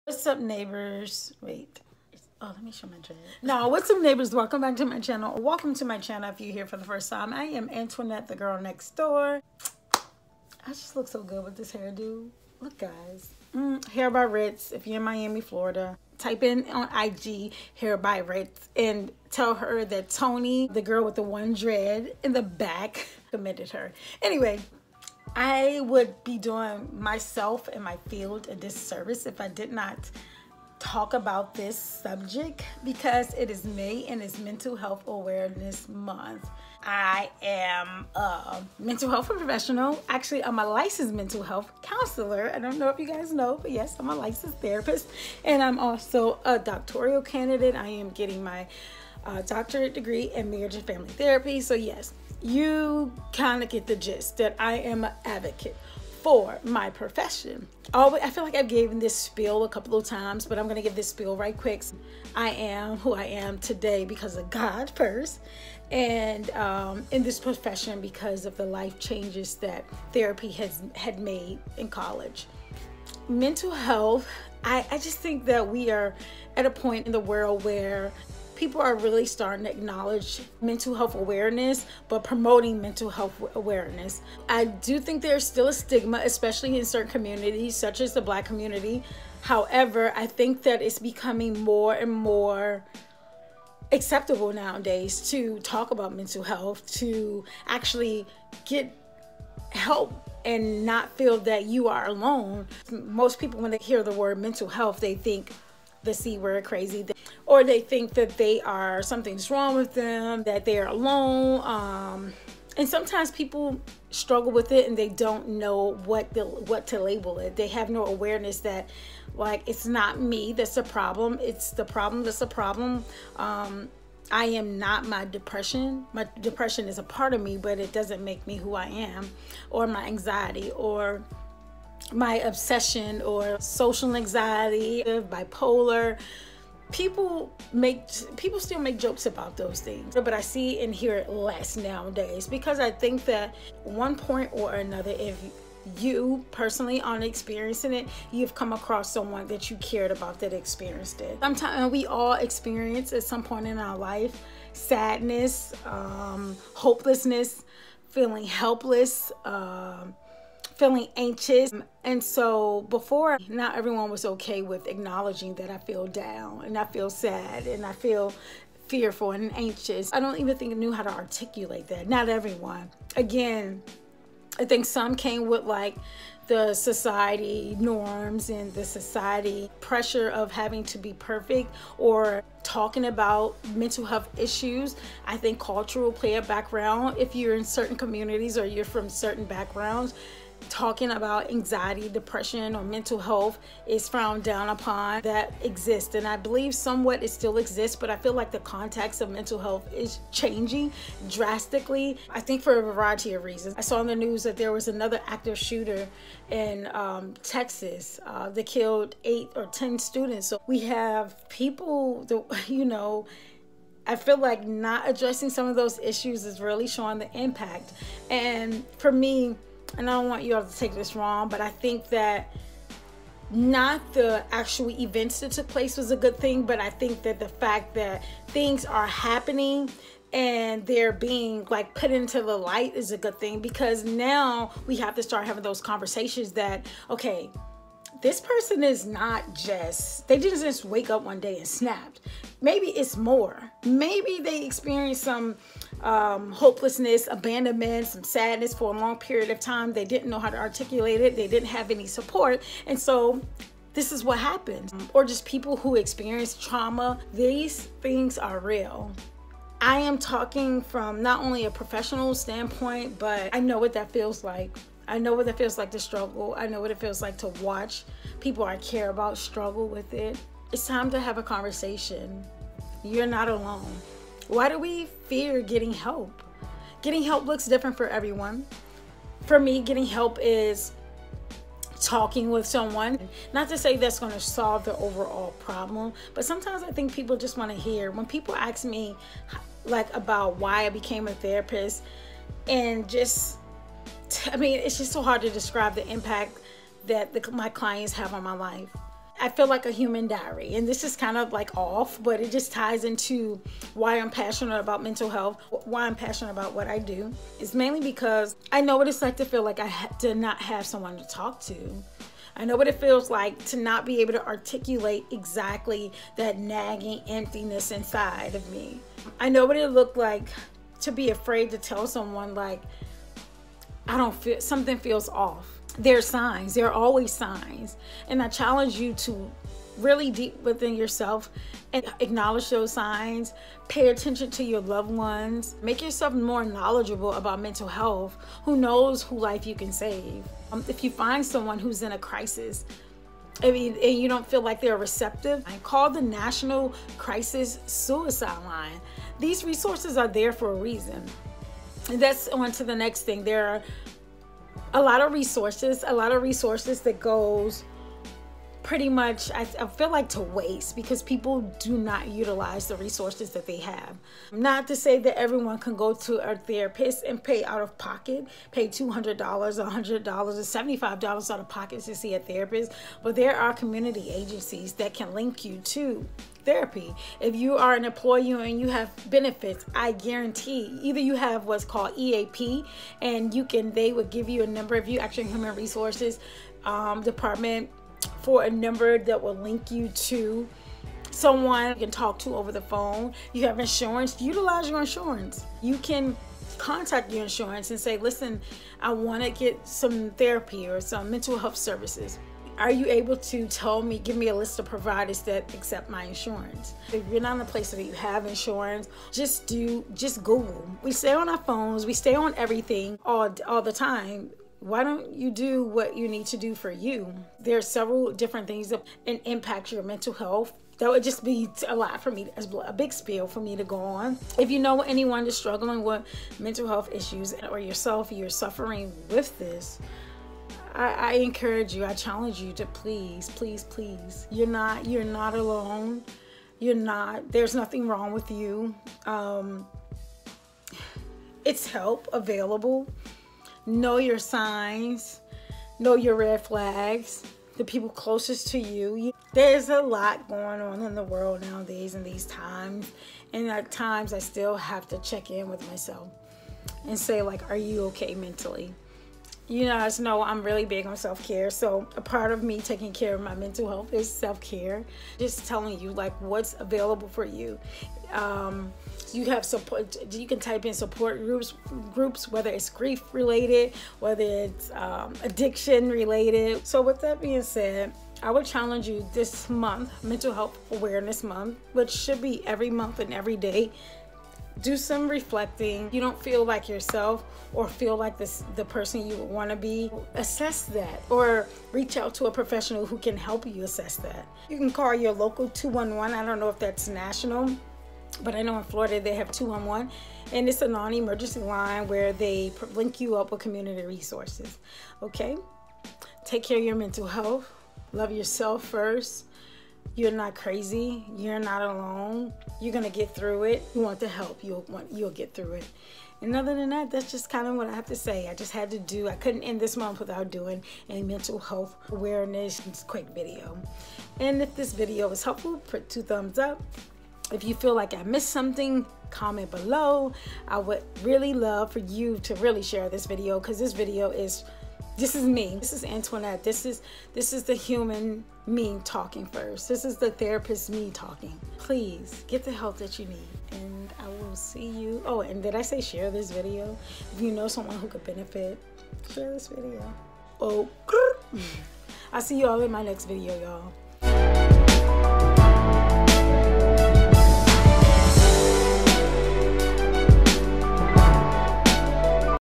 What's up, neighbors? Wait. Oh, let me show my dread. No, what's up, neighbors? Welcome back to my channel. Welcome to my channel if you're here for the first time. I am Antoinette, the girl next door. I just look so good with this hairdo. Look, guys. Hair by Ritz. If you're in Miami, Florida, type in on IG hair by Ritz and tell her that Tony, the girl with the one dread in the back, committed her. Anyway, I would be doing myself and my field a disservice if I did not talk about this subject, because it is May and it's Mental Health Awareness Month. I am a mental health professional. Actually, I'm a licensed mental health counselor. I don't know if you guys know, but yes, I'm a licensed therapist. And I'm also a doctoral candidate. I am getting my doctorate degree in marriage and family therapy. So yes, you kind of get the gist that I am an advocate for my profession. I feel like I've given this spiel a couple of times, but I'm going to give this spiel right quick. I am who I am today because of God first, and in this profession because of the life changes that therapy had made in college. Mental health, I just think that we are at a point in the world where people are really starting to acknowledge mental health awareness, but promoting mental health awareness. I do think there's still a stigma, especially in certain communities, such as the Black community. However, I think that it's becoming more and more acceptable nowadays to talk about mental health, to actually get help and not feel that you are alone. Most people, when they hear the word mental health, they think the C word, crazy, or they think that something's wrong with them, that they're alone. And sometimes people struggle with it and they don't know what to label it. They have no awareness that, like, it's not me that's the problem, it's the problem that's the problem. I am not my depression. My depression is a part of me, but it doesn't make me who I am, or my anxiety, or my obsession, or social anxiety, bipolar. People still make jokes about those things, but I see and hear it less nowadays, because I think that one point or another, if you personally aren't experiencing it, you've come across someone that you cared about that experienced it. Sometimes we all experience at some point in our life sadness, hopelessness, feeling helpless, feeling anxious. And so before, not everyone was okay with acknowledging that I feel down and I feel sad and I feel fearful and anxious. I don't even think I knew how to articulate that. Not everyone. Again, I think some came with like the society norms and the society pressure of having to be perfect, or talking about mental health issues. I think culture will play a background. If you're in certain communities or you're from certain backgrounds, talking about anxiety, depression, or mental health is frowned down upon. That exists, and I believe somewhat it still exists, but I feel like the context of mental health is changing drastically. I think for a variety of reasons. I saw in the news that there was another active shooter in Texas that killed 8 or 10 students. So we have people that, I feel like not addressing some of those issues is really showing the impact. And for me, and I don't want you all to take this wrong, but I think that not the actual events that took place was a good thing, but I think that the fact that things are happening and they're being like put into the light is a good thing, because now we have to start having those conversations that, okay, this person is not they didn't just wake up one day and snapped. Maybe it's more. Maybe they experienced some hopelessness, abandonment, some sadness for a long period of time. They didn't know how to articulate it. They didn't have any support. And so this is what happens. Or just people who experience trauma. These things are real. I am talking from not only a professional standpoint, but I know what that feels like. I know what it feels like to struggle. I know what it feels like to watch people I care about struggle with it. It's time to have a conversation. You're not alone. Why do we fear getting help? Getting help looks different for everyone. For me, getting help is talking with someone. Not to say that's going to solve the overall problem, but sometimes I think people just want to hear. When people ask me like about why I became a therapist, and just it's just so hard to describe the impact that my clients have on my life. I feel like a human diary, and this is kind of like off, but it just ties into why I'm passionate about mental health, why I'm passionate about what I do. It's mainly because I know what it's like to feel like I did not have someone to talk to. I know what it feels like to not be able to articulate exactly that nagging emptiness inside of me. I know what it looked like to be afraid to tell someone, like, I don't feel, something feels off. There are signs. There are always signs. And I challenge you to really deep within yourself and acknowledge those signs. Pay attention to your loved ones. Make yourself more knowledgeable about mental health. Who knows whose life you can save? If you find someone who's in a crisis, and you don't feel like they're receptive, call the National Crisis Suicide Line. These resources are there for a reason. And that's on to the next thing. There are a lot of resources that goes pretty much, I feel like, to waste, because people do not utilize the resources that they have. Not to say that everyone can go to a therapist and pay out of pocket, pay $200, $100, or $75 out of pocket to see a therapist, but there are community agencies that can link you to therapy. If you are an employee and you have benefits, I guarantee either you have what's called EAP, and they would give you a number. If you actually human resources department, for a number that will link you to someone you can talk to over the phone. You have insurance, utilize your insurance. You can contact your insurance and say, listen, I want to get some therapy or some mental health services. Are you able to give me a list of providers that accept my insurance? If you're not in a place that you have insurance, just Google. We stay on our phones, we stay on everything all the time. Why don't you do what you need to do for you? There are several different things that impact your mental health. That would just be a lot for me, a big spiel for me to go on. If you know anyone that's struggling with mental health issues, or yourself, you're suffering with this, I encourage you, I challenge you to please, please, please. You're not alone. There's nothing wrong with you. It's help available. Know your signs, know your red flags, the people closest to you. There's a lot going on in the world nowadays in these times. And at times I still have to check in with myself and say, like, are you okay mentally? You guys know I'm really big on self-care. So a part of me taking care of my mental health is self-care. Just telling you, like, what's available for you. You have support. You can type in support groups, whether it's grief related, whether it's addiction related. So with that being said, I would challenge you this month, Mental Health Awareness Month, which should be every month and every day. Do some reflecting. You don't feel like yourself or feel like the person you want to be. Assess that, or reach out to a professional who can help you assess that. You can call your local 211. I don't know if that's national, but I know in Florida they have 211, and it's a non-emergency line where they link you up with community resources. Okay? Take care of your mental health. Love yourself first. You're not crazy. You're not alone. You're going to get through it. You want the help. You'll get through it. And other than that, that's just kind of what I have to say. I just had to do. I couldn't end this month without doing a mental health awareness quick video. And if this video was helpful, put 2 thumbs up. If you feel like I missed something, comment below. I would really love for you to really share this video, because this video is, this is me. This is Antoinette. This is the human me talking first. This is the therapist me talking. Please get the help that you need, and I will see you. Oh, and did I say share this video? If you know someone who could benefit, share this video. Oh, I'll see you all in my next video, y'all.